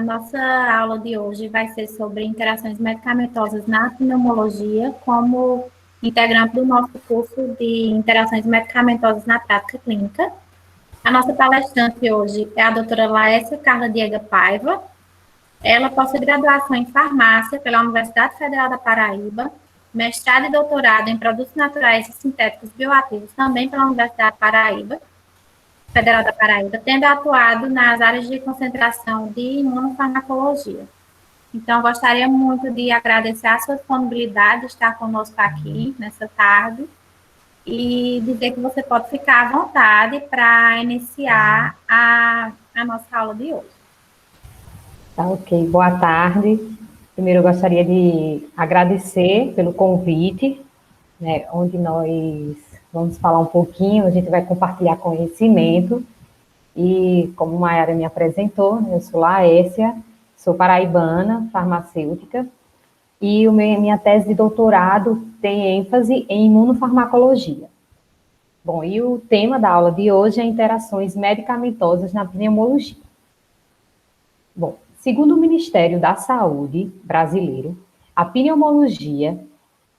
nossa aula de hoje vai ser sobre interações medicamentosas na pneumologia, como integrante do nosso curso de interações medicamentosas na prática clínica. A nossa palestrante hoje é a doutora Laécia Carla Diego Paiva. Ela possui graduação em farmácia pela Universidade Federal da Paraíba, mestrado e doutorado em produtos naturais e sintéticos bioativos também pela Universidade Federal da Paraíba, tendo atuado nas áreas de concentração de imunofarmacologia. Então, gostaria muito de agradecer a sua disponibilidade de estar conosco aqui nessa tarde e dizer que você pode ficar à vontade para iniciar a nossa aula de hoje. Tá, ok. Boa tarde. Primeiro, eu gostaria de agradecer pelo convite, né, onde nós vamos falar um pouquinho, a gente vai compartilhar conhecimento. E, como a Mayara me apresentou, eu sou Laécia, sou paraibana, farmacêutica, e minha tese de doutorado tem ênfase em imunofarmacologia. Bom, e o tema da aula de hoje é interações medicamentosas na pneumologia. Bom, segundo o Ministério da Saúde brasileiro, a pneumologia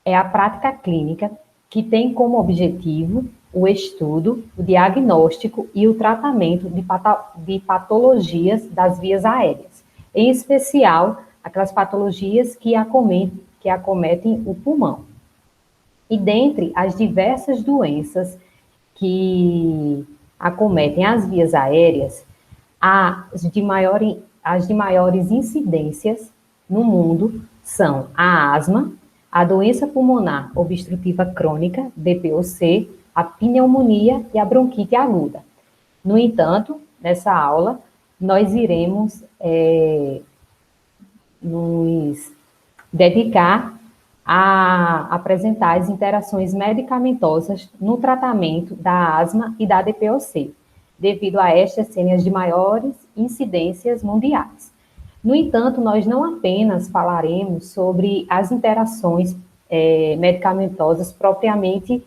é a prática clínica que tem como objetivo o estudo, o diagnóstico e o tratamento de patologias das vias aéreas, em especial aquelas patologias que acometem o pulmão. E dentre as diversas doenças que acometem as vias aéreas, as de maiores incidências no mundo são a asma, a doença pulmonar obstrutiva crônica, DPOC, a pneumonia e a bronquite aguda. No entanto, nessa aula, nós iremos nos dedicar a apresentar as interações medicamentosas no tratamento da asma e da DPOC, devido a estas serem as de maiores incidências mundiais. No entanto, nós não apenas falaremos sobre as interações medicamentosas propriamente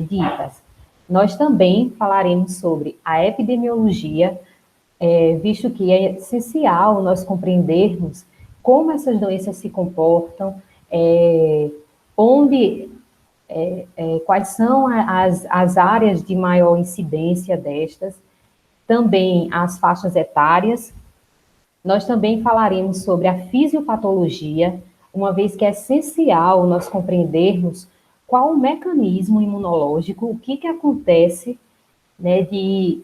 ditas, nós também falaremos sobre a epidemiologia, visto que é essencial nós compreendermos como essas doenças se comportam, quais são as áreas de maior incidência destas, também as faixas etárias. Nós também falaremos sobre a fisiopatologia, uma vez que é essencial nós compreendermos qual o mecanismo imunológico, o que acontece, né, de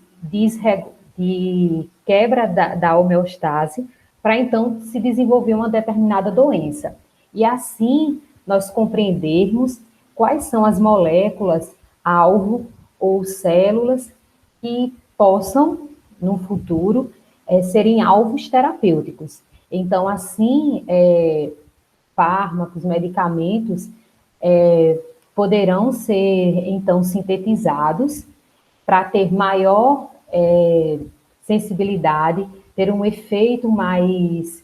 quebra da homeostase, para então se desenvolver uma determinada doença. E assim nós compreendermos quais são as moléculas, alvo ou células que possam, no futuro, serem alvos terapêuticos. Então, assim, fármacos, medicamentos poderão ser, então, sintetizados para ter maior sensibilidade, ter um efeito mais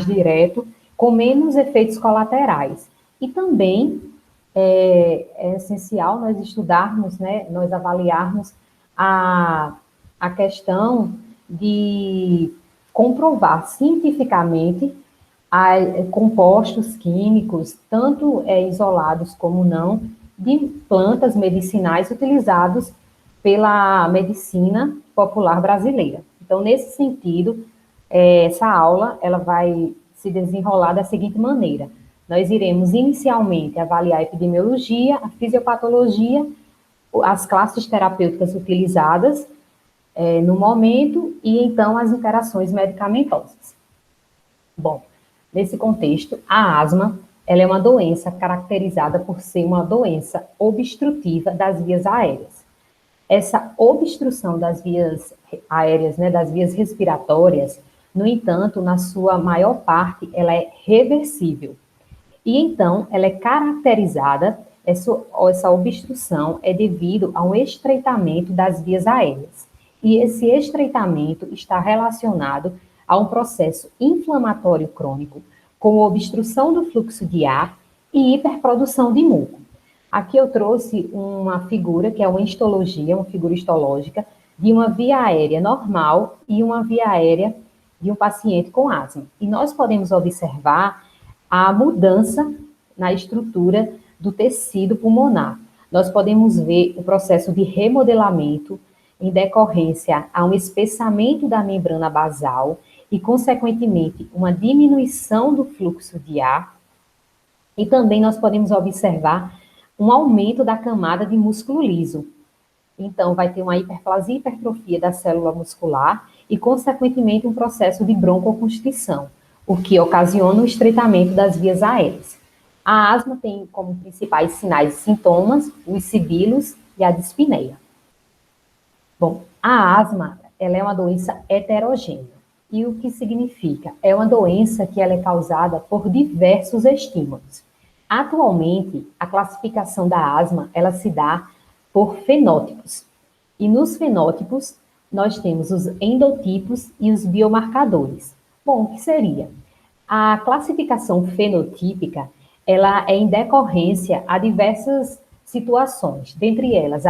direto, com menos efeitos colaterais. E também é essencial nós estudarmos, né, nós avaliarmos a questão de comprovar cientificamente compostos químicos, tanto isolados como não, de plantas medicinais utilizados pela medicina popular brasileira. Então, nesse sentido, essa aula ela vai se desenrolar da seguinte maneira: nós iremos inicialmente avaliar a epidemiologia, a fisiopatologia, as classes terapêuticas utilizadas no momento e, então, as interações medicamentosas. Bom, nesse contexto, a asma ela é uma doença caracterizada por ser uma doença obstrutiva das vias aéreas. Essa obstrução das vias aéreas, né, das vias respiratórias, no entanto, na sua maior parte, ela é reversível. E, então, ela é caracterizada, essa obstrução é devido a um estreitamento das vias aéreas. E esse estreitamento está relacionado a um processo inflamatório crônico, com obstrução do fluxo de ar e hiperprodução de muco. Aqui eu trouxe uma figura, que é uma histologia, uma figura histológica, de uma via aérea normal e uma via aérea de um paciente com asma. E nós podemos observar a mudança na estrutura do tecido pulmonar. Nós podemos ver o processo de remodelamento em decorrência a um espessamento da membrana basal e, consequentemente, uma diminuição do fluxo de ar. E também nós podemos observar um aumento da camada de músculo liso. Então, vai ter uma hiperplasia e hipertrofia da célula muscular e, consequentemente, um processo de broncoconstrição, o que ocasiona o estreitamento das vias aéreas. A asma tem como principais sinais e sintomas os sibilos e a dispneia. Bom, a asma, ela é uma doença heterogênea. E o que significa? É uma doença que ela é causada por diversos estímulos. Atualmente, a classificação da asma, ela se dá por fenótipos. E nos fenótipos, nós temos os endotipos e os biomarcadores. Bom, o que seria? A classificação fenotípica, ela é em decorrência a diversas situações, dentre elas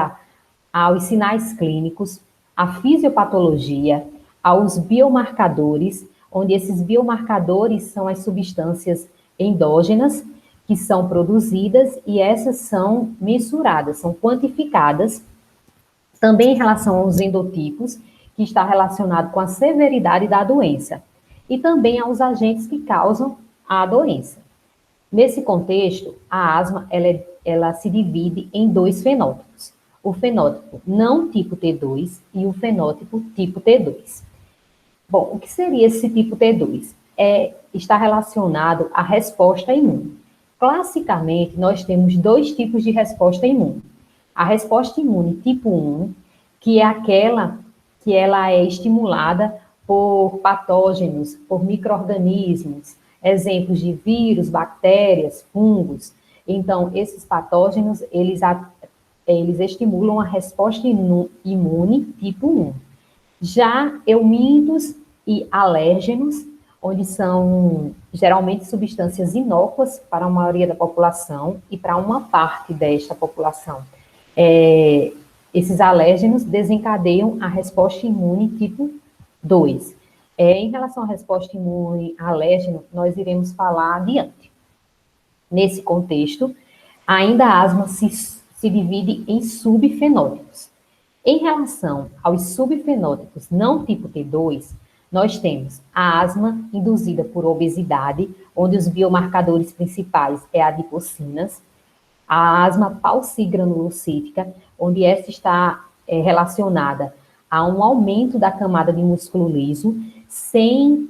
aos sinais clínicos, à fisiopatologia, aos biomarcadores, onde esses biomarcadores são as substâncias endógenas que são produzidas e essas são mensuradas, são quantificadas. Também em relação aos endotipos, que está relacionado com a severidade da doença, e também aos agentes que causam a doença. Nesse contexto, a asma ela se divide em dois fenótipos. O fenótipo não tipo T2 e o fenótipo tipo T2. Bom, o que seria esse tipo T2? Está relacionado à resposta imune. Classicamente, nós temos dois tipos de resposta imune. A resposta imune tipo 1, que é aquela que ela é estimulada por patógenos, por micro-organismos, exemplos de vírus, bactérias, fungos. Então, esses patógenos, eles estimulam a resposta imune tipo 1. Já eumintos e alérgenos, onde são geralmente substâncias inócuas para a maioria da população e para uma parte desta população. Esses alérgenos desencadeiam a resposta imune tipo 2. Em relação à resposta imune alérgeno, nós iremos falar adiante. Nesse contexto, ainda a asma se divide em subfenótipos. Em relação aos subfenótipos não tipo T2, nós temos a asma induzida por obesidade, onde os biomarcadores principais é adipocinas, a asma paucigranulocítica, onde essa está relacionada a um aumento da camada de músculo liso, sem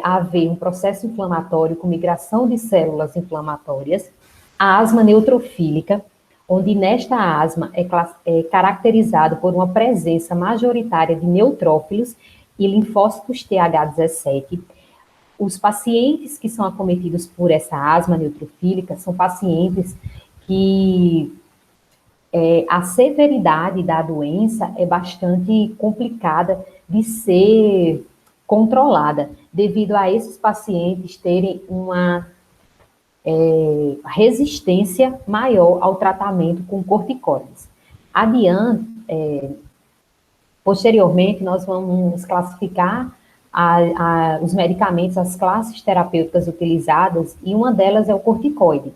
haver um processo inflamatório com migração de células inflamatórias, a asma neutrofílica, onde nesta asma é caracterizado por uma presença majoritária de neutrófilos e linfócitos TH17. Os pacientes que são acometidos por essa asma neutrofílica são pacientes que a severidade da doença é bastante complicada de ser controlada, devido a esses pacientes terem uma resistência maior ao tratamento com corticoides. Posteriormente, nós vamos classificar os medicamentos, as classes terapêuticas utilizadas, e uma delas é o corticoide.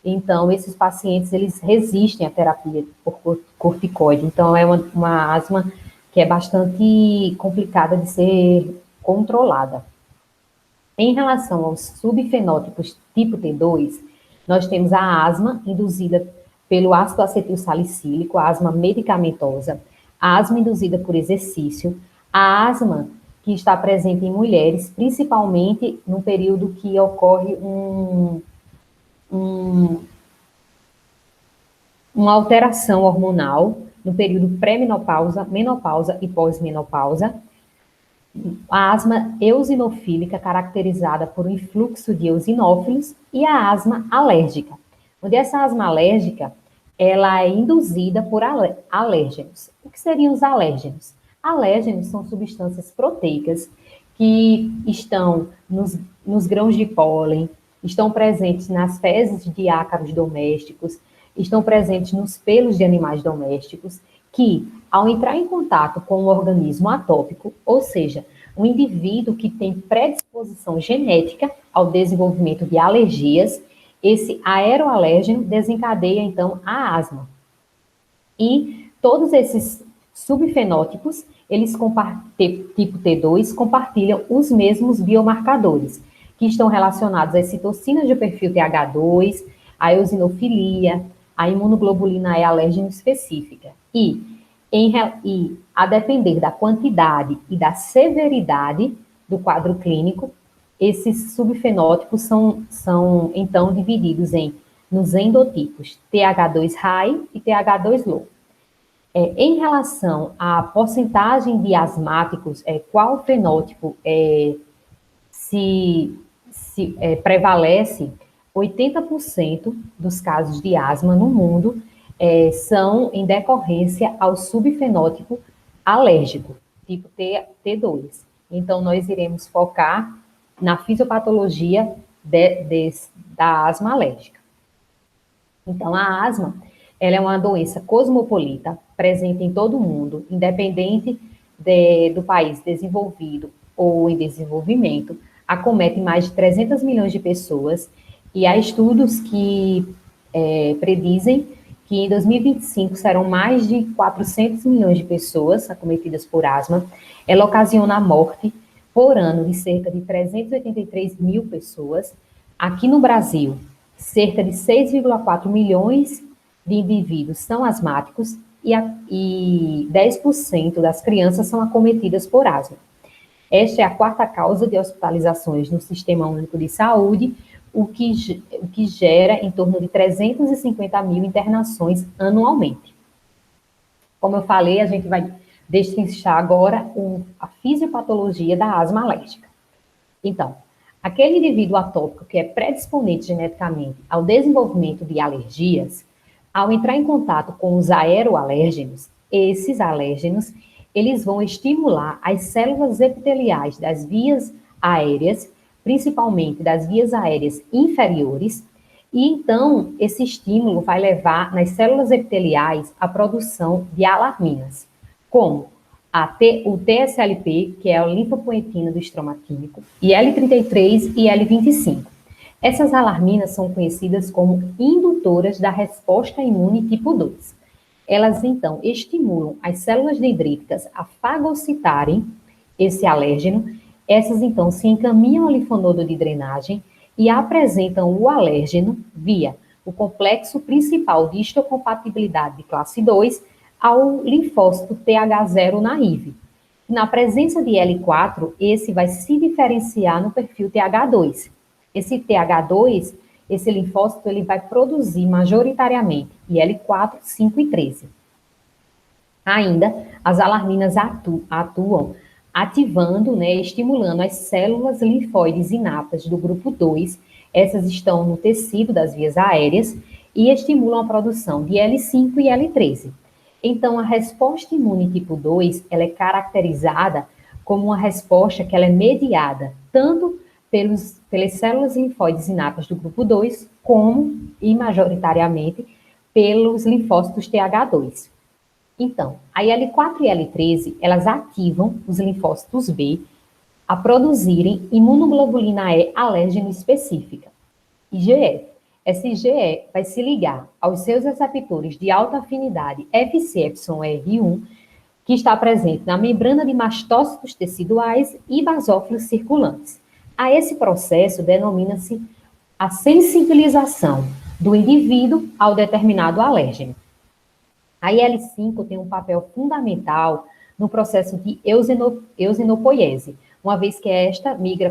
Então, esses pacientes, eles resistem à terapia por corticoide. Então, é uma asma que é bastante complicada de ser controlada. Em relação aos subfenótipos tipo T2, nós temos a asma induzida pelo ácido acetil salicílico, a asma medicamentosa, a asma induzida por exercício, a asma que está presente em mulheres, principalmente no período que ocorre uma alteração hormonal, no período pré-menopausa, menopausa e pós-menopausa. A asma eosinofílica, caracterizada por um influxo de eosinófilos, e a asma alérgica, onde essa asma alérgica ela é induzida por alérgenos. O que seriam os alérgenos? Alérgenos são substâncias proteicas que estão nos grãos de pólen, estão presentes nas fezes de ácaros domésticos, estão presentes nos pelos de animais domésticos que, ao entrar em contato com um organismo atópico, ou seja, um indivíduo que tem predisposição genética ao desenvolvimento de alergias, esse aeroalérgeno desencadeia, então, a asma. E todos esses subfenótipos, eles tipo T2, compartilham os mesmos biomarcadores, que estão relacionados às citocinas de perfil TH2, à eosinofilia, à imunoglobulina E alérgena específica. E a depender da quantidade e da severidade do quadro clínico, esses subfenótipos são então divididos nos endotipos TH2 high e TH2 low. Em relação à porcentagem de asmáticos, qual fenótipo prevalece, 80% dos casos de asma no mundo são em decorrência ao subfenótipo alérgico, tipo T2. Então, nós iremos focar na fisiopatologia da asma alérgica. Então, a asma, ela é uma doença cosmopolita, presente em todo o mundo, independente do país desenvolvido ou em desenvolvimento, acomete mais de 300 milhões de pessoas, e há estudos que predizem que em 2025 serão mais de 400 milhões de pessoas acometidas por asma. Ela ocasiona a morte por ano de cerca de 383 mil pessoas. Aqui no Brasil, cerca de 6,4 milhões de indivíduos são asmáticos e 10% das crianças são acometidas por asma. Esta é a quarta causa de hospitalizações no Sistema Único de Saúde, o que gera em torno de 350 mil internações anualmente. Como eu falei, a gente vai destrinchar agora a fisiopatologia da asma alérgica. Então, aquele indivíduo atópico que é predisponente geneticamente ao desenvolvimento de alergias, ao entrar em contato com os aeroalérgenos, esses alérgenos, eles vão estimular as células epiteliais das vias aéreas, principalmente das vias aéreas inferiores, e então esse estímulo vai levar nas células epiteliais a produção de alarminas, como o TSLP, que é a linfopoetina do estromatínico, e L33 e L25. Essas alarminas são conhecidas como indutoras da resposta imune tipo 2. Elas, então, estimulam as células dendríticas a fagocitarem esse alérgeno. Essas, então, se encaminham ao linfonodo de drenagem e apresentam o alérgeno via o complexo principal de histocompatibilidade de classe 2 ao linfócito TH0 naive. Na presença de L4, esse vai se diferenciar no perfil TH2. Esse TH2, esse linfócito, ele vai produzir majoritariamente IL-4, 5 e 13. Ainda, as alarminas atuam ativando, estimulando as células linfóides inatas do grupo 2. Essas estão no tecido das vias aéreas e estimulam a produção de L5 e L13. Então, a resposta imune tipo 2, ela é caracterizada como uma resposta que ela é mediada tanto pelas células linfóides inatas do grupo 2, como, e majoritariamente, pelos linfócitos TH2. Então, a IL-4 e IL-13, elas ativam os linfócitos B a produzirem imunoglobulina E alérgena específica, IgE. Essa IgE vai se ligar aos seus receptores de alta afinidade FcεR1, que está presente na membrana de mastócitos teciduais e basófilos circulantes. A esse processo denomina-se a sensibilização do indivíduo ao determinado alérgeno. A IL-5 tem um papel fundamental no processo de eosinopoiese, uma vez que esta migra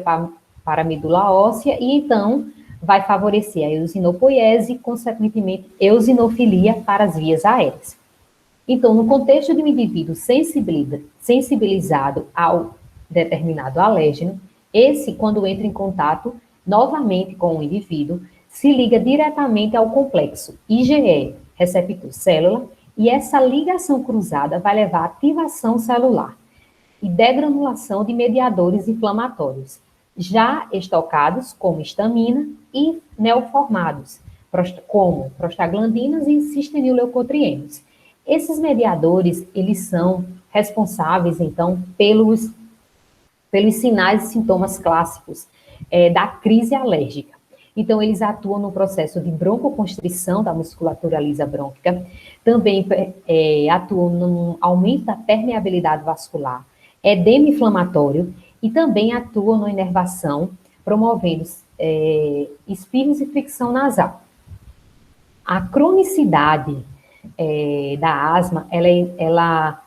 para a medula óssea e então vai favorecer a eosinopoiese e, consequentemente, eosinofilia para as vias aéreas. Então, no contexto de um indivíduo sensibilizado ao determinado alérgeno, esse, quando entra em contato novamente com o indivíduo, se liga diretamente ao complexo IgE, receptor célula, e essa ligação cruzada vai levar à ativação celular e degranulação de mediadores inflamatórios, já estocados como histamina e neoformados, como prostaglandinas e cistenil-leucotrienos. Esses mediadores, eles são responsáveis, então, pelos sinais e sintomas clássicos da crise alérgica. Então, eles atuam no processo de broncoconstrição da musculatura lisa brônquica, também atuam no aumento da permeabilidade vascular, edema inflamatório e também atuam na inervação, promovendo espirros e fricção nasal. A cronicidade da asma, ela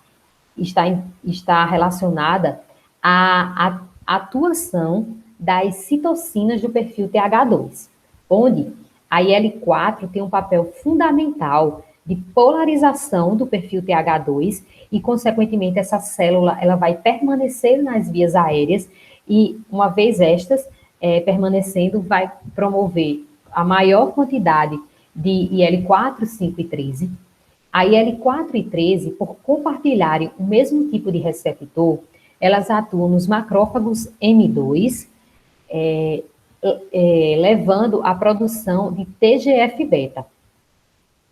está relacionada à atuação das citocinas do perfil TH2, onde a IL-4 tem um papel fundamental de polarização do perfil TH2 e, consequentemente, essa célula ela vai permanecer nas vias aéreas e, uma vez estas permanecendo, vai promover a maior quantidade de IL-4, 5 e 13. A IL-4 e 13, por compartilharem o mesmo tipo de receptor, elas atuam nos macrófagos M2, levando à produção de TGF-beta.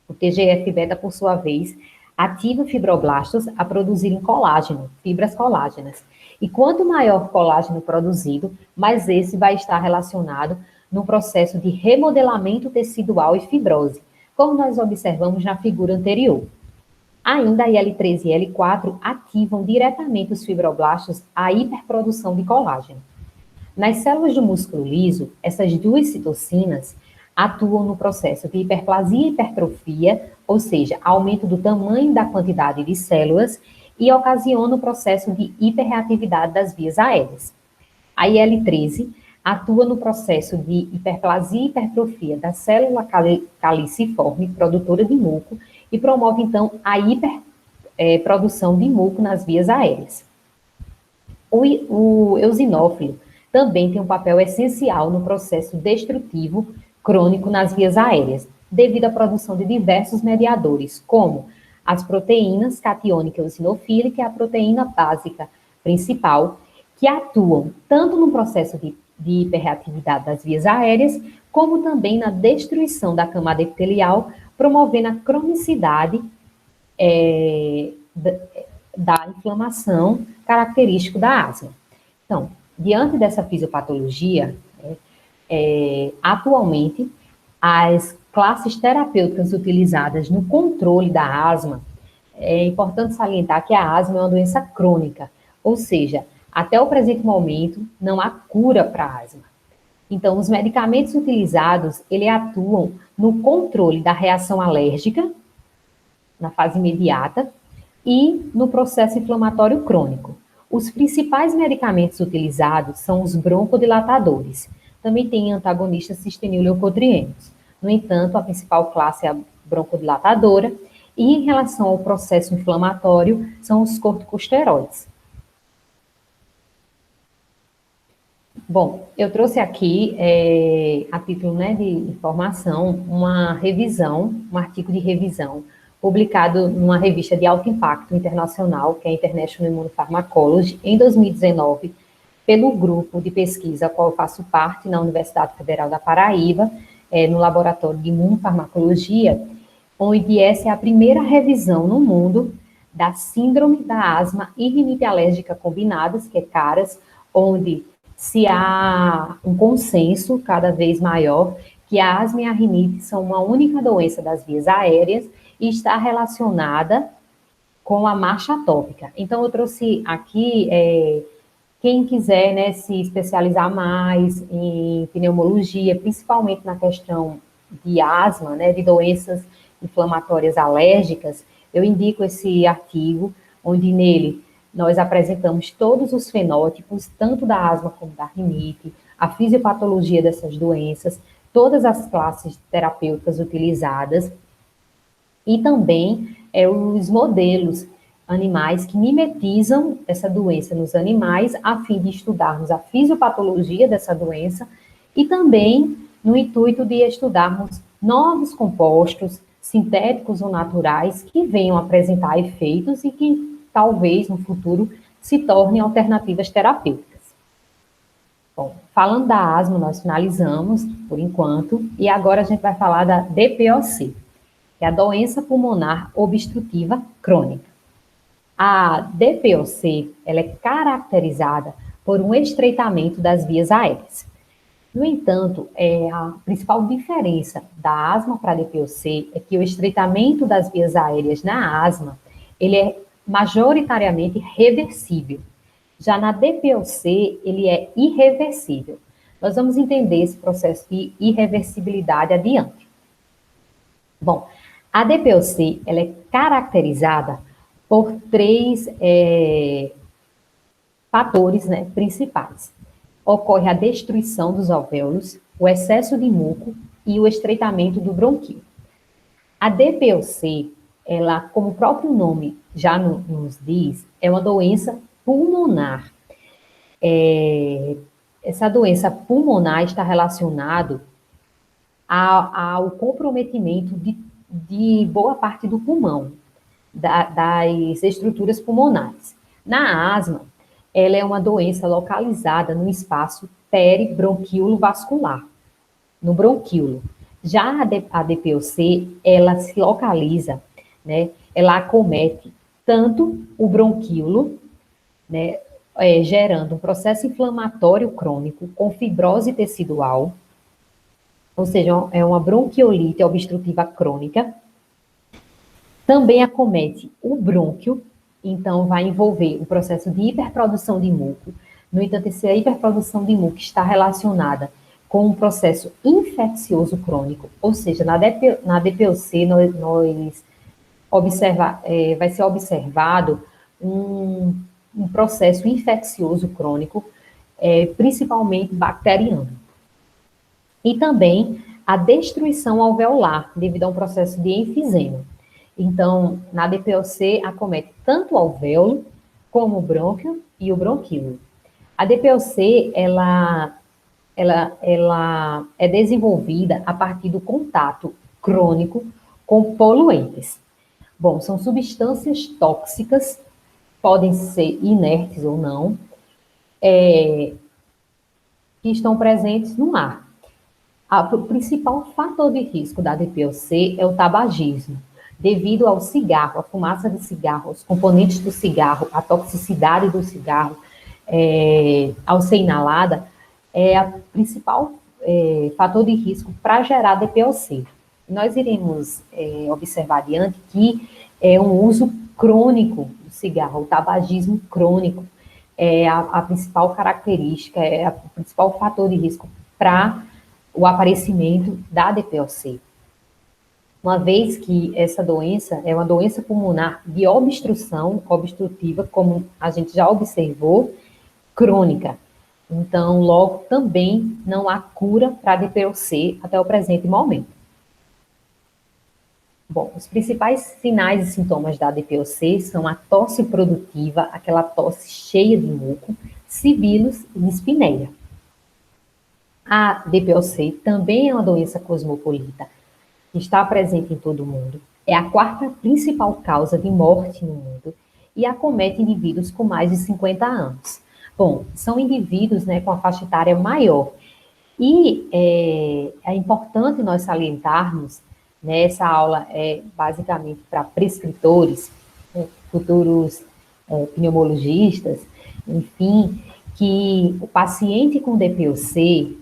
O TGF-beta, por sua vez, ativa fibroblastos a produzirem colágeno, fibras colágenas. E quanto maior o colágeno produzido, mais esse vai estar relacionado no processo de remodelamento tecidual e fibrose, como nós observamos na figura anterior. Ainda a IL-13 e IL-4 ativam diretamente os fibroblastos à hiperprodução de colágeno. Nas células do músculo liso, essas duas citocinas atuam no processo de hiperplasia e hipertrofia, ou seja, aumento do tamanho da quantidade de células, e ocasionam o processo de hiperreatividade das vias aéreas. A IL-13 atua no processo de hiperplasia e hipertrofia da célula caliciforme, produtora de muco, e promove, então, a hiperprodução de muco nas vias aéreas. O eosinófilo também tem um papel essencial no processo destrutivo crônico nas vias aéreas, devido à produção de diversos mediadores, como as proteínas catiônica eosinofílica e a proteína básica principal, que atuam tanto no processo de hiperreatividade das vias aéreas, como também na destruição da camada epitelial, promovendo a cronicidade da inflamação característico da asma. Então, diante dessa fisiopatologia, atualmente, as classes terapêuticas utilizadas no controle da asma, é importante salientar que a asma é uma doença crônica, ou seja, até o presente momento, não há cura para a asma. Então, os medicamentos utilizados, eles atuam no controle da reação alérgica, na fase imediata, e no processo inflamatório crônico. Os principais medicamentos utilizados são os broncodilatadores. Também tem antagonistas cistenil-leucotrienos. No entanto, a principal classe é a broncodilatadora, e em relação ao processo inflamatório, são os corticosteroides. Bom, eu trouxe aqui, a título de informação, uma revisão, um artigo de revisão, publicado numa revista de alto impacto internacional, que é a International Immunopharmacology, em 2019, pelo grupo de pesquisa a qual eu faço parte na Universidade Federal da Paraíba, no Laboratório de Imunofarmacologia, onde essa é a primeira revisão no mundo da síndrome da asma e rinite alérgica combinadas, que é CARAS, onde se há um consenso cada vez maior que a asma e a rinite são uma única doença das vias aéreas e está relacionada com a marcha atópica. Então, eu trouxe aqui, quem quiser se especializar mais em pneumologia, principalmente na questão de asma, de doenças inflamatórias alérgicas, eu indico esse artigo, onde nele nós apresentamos todos os fenótipos, tanto da asma como da rinite, a fisiopatologia dessas doenças, todas as classes terapêuticas utilizadas e também os modelos animais que mimetizam essa doença nos animais, a fim de estudarmos a fisiopatologia dessa doença e também no intuito de estudarmos novos compostos, sintéticos ou naturais, que venham apresentar efeitos e que talvez no futuro se tornem alternativas terapêuticas. Bom, falando da asma, nós finalizamos por enquanto, e agora a gente vai falar da DPOC. que é a doença pulmonar obstrutiva crônica. A DPOC, ela é caracterizada por um estreitamento das vias aéreas. No entanto, a principal diferença da asma para a DPOC é que o estreitamento das vias aéreas na asma, ele é majoritariamente reversível. Já na DPOC, ele é irreversível. Nós vamos entender esse processo de irreversibilidade adiante. Bom, a DPOC, ela é caracterizada por três fatores, né, principais. Ocorre a destruição dos alvéolos, o excesso de muco e o estreitamento do bronquíolo. A DPOC, ela, como o próprio nome já nos diz, é uma doença pulmonar. Essa doença pulmonar está relacionada ao comprometimento de boa parte do pulmão, das estruturas pulmonares. Na asma, ela é uma doença localizada no espaço peribronquíolo vascular, no bronquíolo. Já a DPOC, ela se localiza, né, ela acomete tanto o bronquíolo, né, gerando um processo inflamatório crônico com fibrose tecidual, ou seja, é uma bronquiolite obstrutiva crônica. Também acomete o brônquio, então vai envolver o processo de hiperprodução de muco. No entanto, essa hiperprodução de muco está relacionada com um processo infeccioso crônico, ou seja, na DPOC vai ser observado um processo infeccioso crônico, principalmente bacteriano. E também a destruição alveolar, devido a um processo de enfisema. Então, na DPOC, acomete tanto o alvéolo, como o brônquio e o bronquíolo. A DPOC, ela é desenvolvida a partir do contato crônico com poluentes. Bom, são substâncias tóxicas, podem ser inertes ou não, que estão presentes no ar. O principal fator de risco da DPOC é o tabagismo, devido ao cigarro, à fumaça de cigarro, os componentes do cigarro, a toxicidade do cigarro, ao ser inalada, é o principal fator de risco para gerar DPOC. Nós iremos observar adiante que é um uso crônico do cigarro, o tabagismo crônico, é a principal característica, é o principal fator de risco para o aparecimento da DPOC. Uma vez que essa doença é uma doença pulmonar de obstrução obstrutiva, como a gente já observou, crônica. Então, logo, também não há cura para a DPOC até o presente momento. Bom, os principais sinais e sintomas da DPOC são a tosse produtiva, aquela tosse cheia de muco, sibilos e dispneia. A DPOC também é uma doença cosmopolita, que está presente em todo o mundo. É a quarta principal causa de morte no mundo e acomete indivíduos com mais de 50 anos. Bom, são indivíduos, né, com a faixa etária maior. E é importante nós salientarmos, né, essa aula é basicamente para prescritores, né, futuros pneumologistas, enfim, que o paciente com DPOC,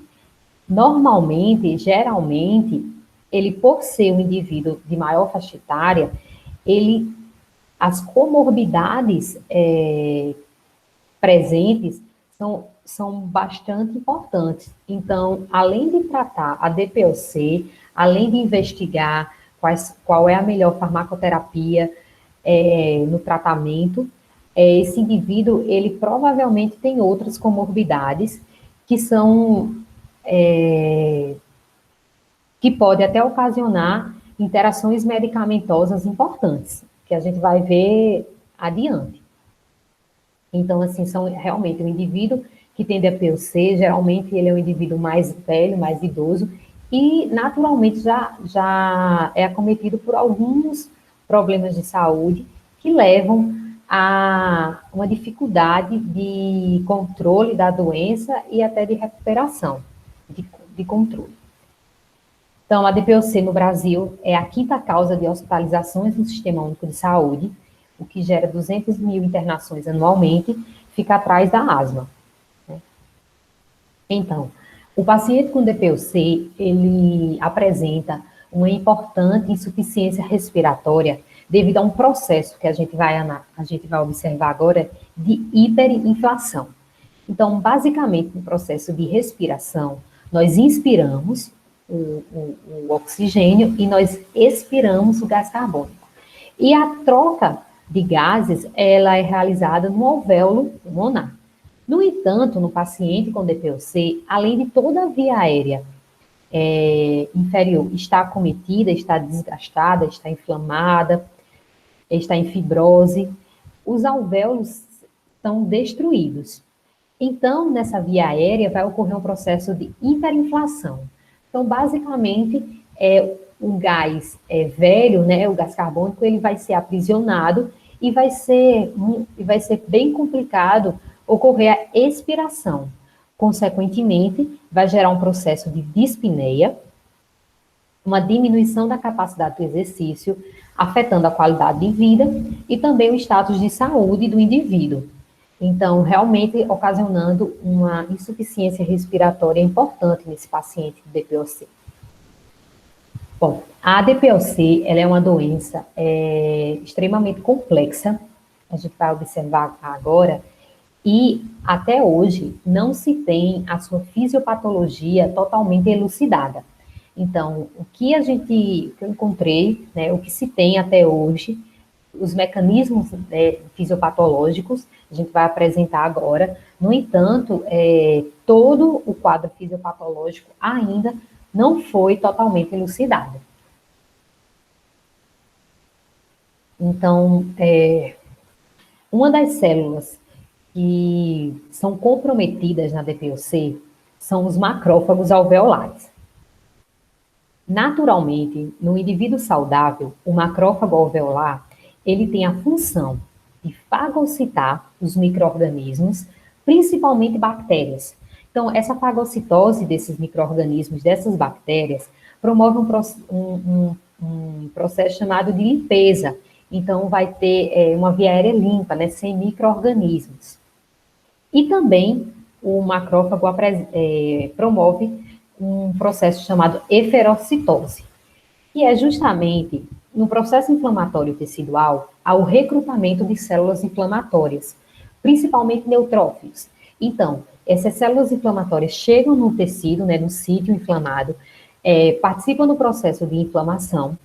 normalmente, geralmente, ele, por ser um indivíduo de maior faixa etária, as comorbidades presentes são bastante importantes. Então, além de tratar a DPOC, além de investigar qual é a melhor farmacoterapia no tratamento, esse indivíduo, ele provavelmente tem outras comorbidades que são que pode até ocasionar interações medicamentosas importantes, que a gente vai ver adiante. Então, assim, são realmente um indivíduo que tem DPOC, geralmente ele é um indivíduo mais velho, mais idoso, e naturalmente já é acometido por alguns problemas de saúde que levam a uma dificuldade de controle da doença e até de recuperação, de controle. Então, a DPOC no Brasil é a quinta causa de hospitalizações no Sistema Único de Saúde, o que gera 200 mil internações anualmente, fica atrás da asma. Então, o paciente com DPOC, ele apresenta uma importante insuficiência respiratória devido a um processo que a gente vai observar agora de hiperinflação. Então, basicamente, no processo de respiração, nós inspiramos o oxigênio e nós expiramos o gás carbônico. E a troca de gases, ela é realizada no alvéolo pulmonar. No entanto, no paciente com DPOC, além de toda a via aérea inferior estar acometida, está desgastada, está inflamada, está em fibrose, os alvéolos estão destruídos. Então, nessa via aérea vai ocorrer um processo de hiperinflação. Então, basicamente, o gás velho, né, o gás carbônico, ele vai ser aprisionado e vai ser bem complicado ocorrer a expiração. Consequentemente, vai gerar um processo de dispneia, uma diminuição da capacidade do exercício, afetando a qualidade de vida e também o status de saúde do indivíduo. Então, realmente ocasionando uma insuficiência respiratória importante nesse paciente de DPOC. Bom, a DPOC, ela é uma doença extremamente complexa, a gente vai observar agora, e até hoje não se tem a sua fisiopatologia totalmente elucidada. Então, o que eu encontrei, né, o que se tem até hoje, os mecanismos fisiopatológicos, a gente vai apresentar agora. No entanto, todo o quadro fisiopatológico ainda não foi totalmente elucidado. Então, uma das células que são comprometidas na DPOC são os macrófagos alveolares. Naturalmente, no indivíduo saudável, o macrófago alveolar, ele tem a função de fagocitar os micro-organismos, principalmente bactérias. Então, essa fagocitose desses micro-organismos, dessas bactérias, promove um processo chamado de limpeza. Então, vai ter uma via aérea limpa, né, sem micro-organismos. E também o macrófago promove um processo chamado eferocitose, que é justamente no processo inflamatório tecidual ao recrutamento de células inflamatórias, principalmente neutrófilos. Então, essas células inflamatórias chegam no tecido, né, no sítio inflamado, participam do processo de inflamação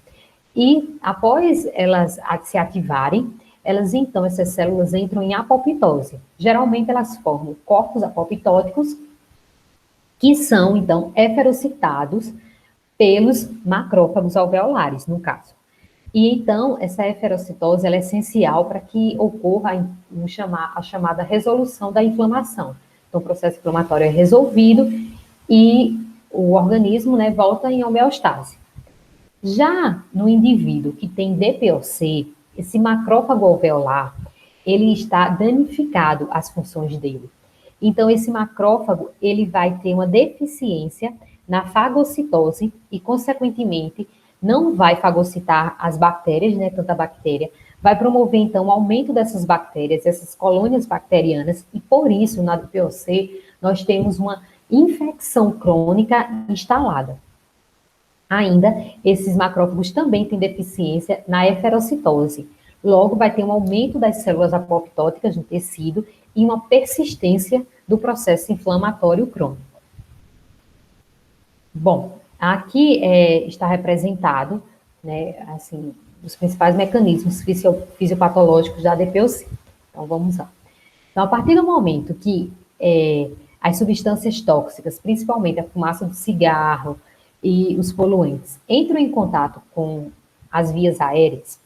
e após elas se ativarem, essas células entram em apoptose. Geralmente elas formam corpos apoptóticos que são, então, eferocitados pelos macrófagos alveolares, no caso. E, então, essa eferocitose ela é essencial para que ocorra a chamada resolução da inflamação. Então, o processo inflamatório é resolvido e o organismo, né, volta em homeostase. Já no indivíduo que tem DPOC, esse macrófago alveolar, ele está danificado as funções dele. Então, esse macrófago, ele vai ter uma deficiência na fagocitose e, consequentemente, não vai fagocitar as bactérias, né, tanta bactéria, vai promover, então, o aumento dessas bactérias, essas colônias bacterianas, e por isso, na DPOC, nós temos uma infecção crônica instalada. Ainda, esses macrófagos também têm deficiência na eferocitose. Logo, vai ter um aumento das células apoptóticas no tecido e uma persistência do processo inflamatório crônico. Bom, aqui está representado, né, assim, os principais mecanismos fisiopatológicos da DPOC. Então, vamos lá. Então, a partir do momento que as substâncias tóxicas, principalmente a fumaça do cigarro e os poluentes, entram em contato com as vias aéreas,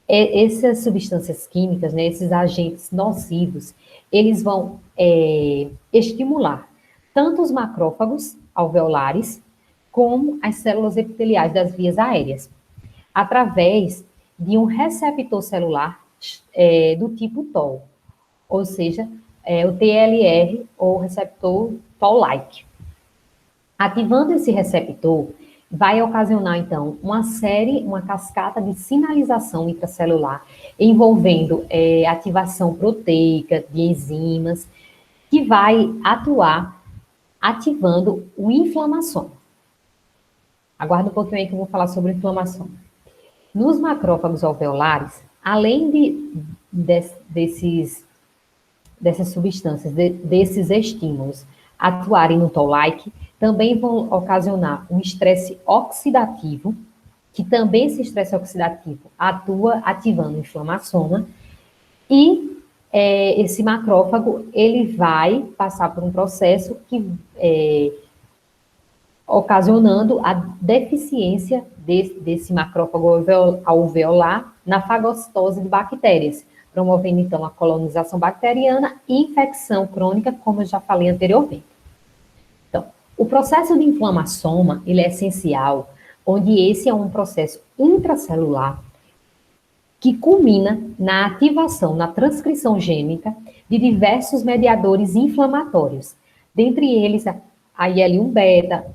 essas substâncias químicas, né, esses agentes nocivos, eles vão estimular tanto os macrófagos alveolares como as células epiteliais das vias aéreas, através de um receptor celular do tipo TOL, ou seja, o TLR ou receptor TOL-like. Ativando esse receptor, vai ocasionar, então, uma cascata de sinalização intracelular, envolvendo ativação proteica de enzimas, que vai atuar ativando o inflamação. Aguarda um pouquinho aí que eu vou falar sobre inflamação. Nos macrófagos alveolares, além dessas substâncias, desses estímulos atuarem no toll-like, também vão ocasionar um estresse oxidativo, que também esse estresse oxidativo atua ativando o inflamassoma, e esse macrófago, ele vai passar por um processo que ocasionando a deficiência desse macrófago alveolar na fagocitose de bactérias, promovendo, então, a colonização bacteriana e infecção crônica, como eu já falei anteriormente. Então, o processo de inflamassoma, ele é essencial, onde esse é um processo intracelular que culmina na ativação, na transcrição gênica de diversos mediadores inflamatórios, dentre eles a IL-1-beta,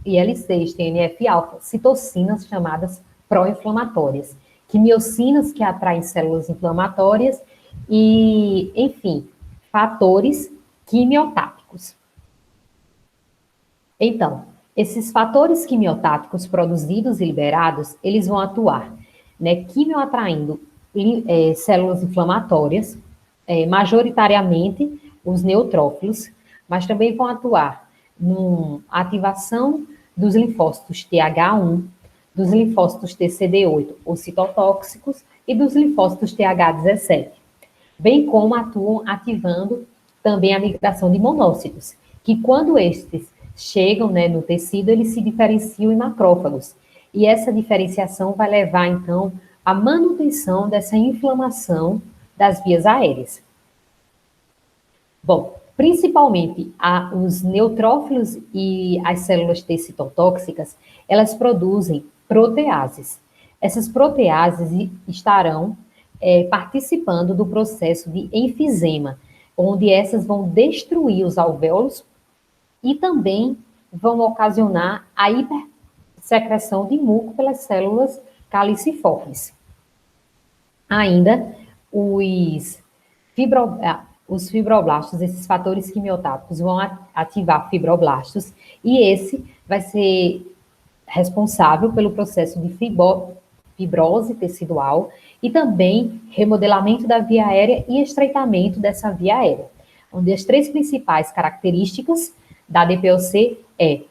IL-6, TNF-alfa, citocinas chamadas pró-inflamatórias, quimiocinas que atraem células inflamatórias e, enfim, fatores quimiotáticos. Então, esses fatores quimiotáticos produzidos e liberados, eles vão atuar, né, quimioatraindo células inflamatórias, majoritariamente os neutrófilos, mas também vão atuar na ativação dos linfócitos TH1, dos linfócitos TCD8, os citotóxicos, e dos linfócitos TH17, bem como atuam ativando também a migração de monócitos, que quando estes chegam, né, no tecido, eles se diferenciam em macrófagos, e essa diferenciação vai levar, então, à manutenção dessa inflamação das vias aéreas. Bom, principalmente os neutrófilos e as células T citotóxicas, elas produzem proteases. Essas proteases estarão participando do processo de enfisema, onde essas vão destruir os alvéolos e também vão ocasionar a hipersecreção de muco pelas células caliciformes. Ainda, os fibroblastos, esses fatores quimiotáticos vão ativar fibroblastos e esse vai ser responsável pelo processo de fibrose tecidual e também remodelamento da via aérea e estreitamento dessa via aérea, onde as três principais características da DPOC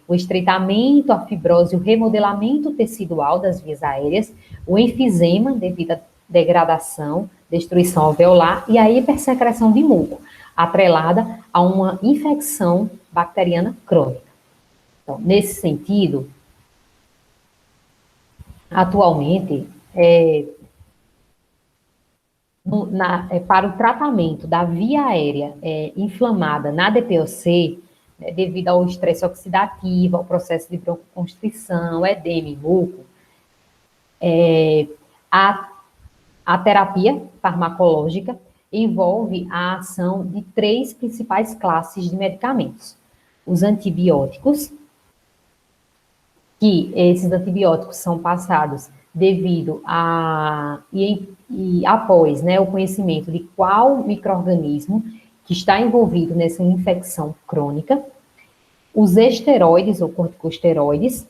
o estreitamento, a fibrose e o remodelamento tecidual das vias aéreas, o enfisema devido à degradação, destruição alveolar e a hipersecreção de muco, atrelada a uma infecção bacteriana crônica. Então, nesse sentido, atualmente, para o tratamento da via aérea inflamada na DPOC, devido ao estresse oxidativo, ao processo de broncoconstrição, edema e muco, a terapia farmacológica envolve a ação de três principais classes de medicamentos. Os antibióticos, que esses antibióticos são passados devido e após, né, o conhecimento de qual micro-organismo que está envolvido nessa infecção crônica, os esteroides ou corticosteroides,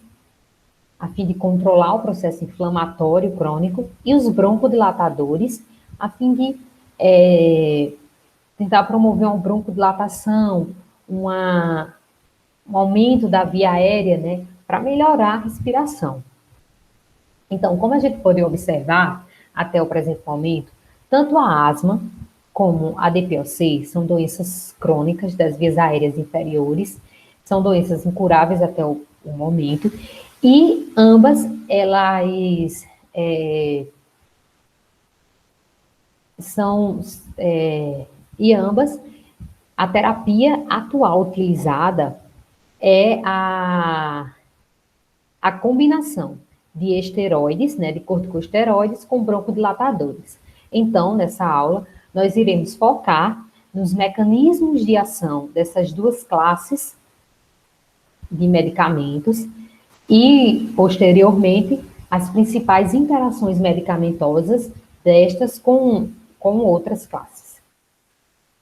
a fim de controlar o processo inflamatório crônico, e os broncodilatadores, a fim de tentar promover uma broncodilatação, um aumento da via aérea, né, para melhorar a respiração. Então, como a gente pode observar até o presente momento, tanto a asma como a DPOC são doenças crônicas das vias aéreas inferiores, são doenças incuráveis até o momento, e ambas, a terapia atual utilizada é a combinação de esteroides, né, de corticosteroides com broncodilatadores. Então, nessa aula, nós iremos focar nos mecanismos de ação dessas duas classes de medicamentos e, posteriormente, as principais interações medicamentosas destas com outras classes.